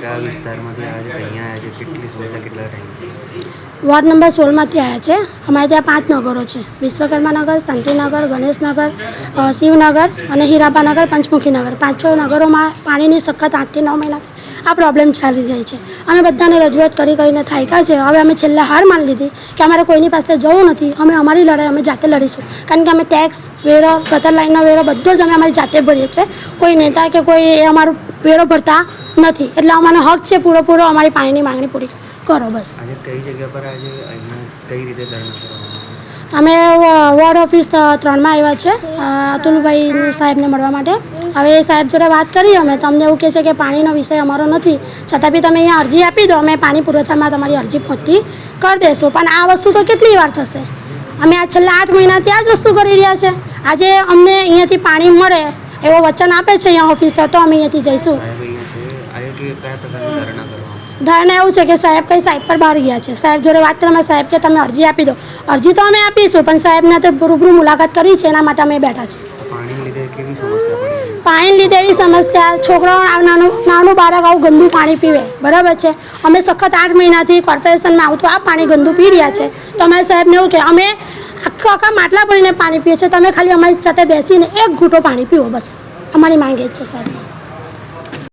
કયા વિસ્તારમાંથી આવ્યા છે, અહીંયા આવ્યા છે, કેટલી સમસ્યા, કેટલા ટાઈમ? વોર્ડ નંબર 16માંથી આવ્યા છે. અમારે ત્યાં 5 નગરો છે: વિશ્વકર્માનગર, શાંતિનગર, ગણેશનગર, શિવનગર અને હીરાબાનગર, પંચમુખીનગર. 5-6 નગરોમાં પાણીની સખત 8 થી 9 મહિનાથી આ પ્રોબ્લેમ ચાલી રહી છે. અમે બધાને રજૂઆત કરીને થાક્યા છે. હવે અમે છેલ્લા હાર માની લીધી કે અમારે કોઈની પાસે જવું નથી. અમે અમારી લડાઈ અમે જાતે લડીશું, કારણ કે અમે ટેક્સ, વેરો, ગટર લાઈનનો વેરો બધો જ અમે અમારી જાતે ભરીએ છીએ. કોઈ નેતા કે કોઈ એ અમારું વેરો ભરતા નથી. એટલે અમારો હક છે પૂરો અમારી પાણીની માંગણી પૂરી કરો બસ. આજે કઈ જગ્યા પર આજે અહીંયા કઈ રીતે ધરણા કરવામાં? અમે વોર્ડ ઓફિસ 3માં આવ્યા છે અતુલભાઈ સાહેબને મળવા માટે. હવે એ સાહેબ જોડે વાત કરી અમે, તો અમને એવું કહે છે કે પાણીનો વિષય અમારો નથી, છતાં બી તમે અહીંયા અરજી આપી દો, અમે પાણી પુરવઠામાં તમારી અરજી પહોંચતી કરી દઈશું. પણ આ વસ્તુ તો કેટલી વાર થશે? અમે આ છેલ્લા 8 મહિનાથી આ જ વસ્તુ કરી રહ્યા છે. આજે અમને અહીંયાથી પાણી મળે એવો વચન આપે છે અહીંયા ઓફિસર, તો અમે અહીંયાથી જઈશું. ધારણા એવું છે કે સાહેબ કઈ સાઈડ પર બહાર ગયા છે. સાહેબ જોડે વાત કરવામાં સાહેબ કે તમે અરજી આપી દો. અરજી તો અમે આપીશું, પણ સાહેબને તો રૂબરૂ મુલાકાત કરી છે, એના માટે અમે બેઠા છે. પાણી લીધે એવી સમસ્યા, છોકરાઓ નાનું બાળક આવું ગંદુ પાણી પીવે, બરાબર છે. અમે સખત 8 મહિનાથી કોર્પોરેશનમાં આવતું આ પાણી ગંદુ પી રહ્યા છે. તો અમારે સાહેબને એવું કે અમે આખા માટલા ભરીને પાણી પીએ છીએ, તમે ખાલી અમારી સાથે બેસીને એક ઘૂંટો પાણી પીવો, બસ અમારી માંગ એ જ છે સાહેબ.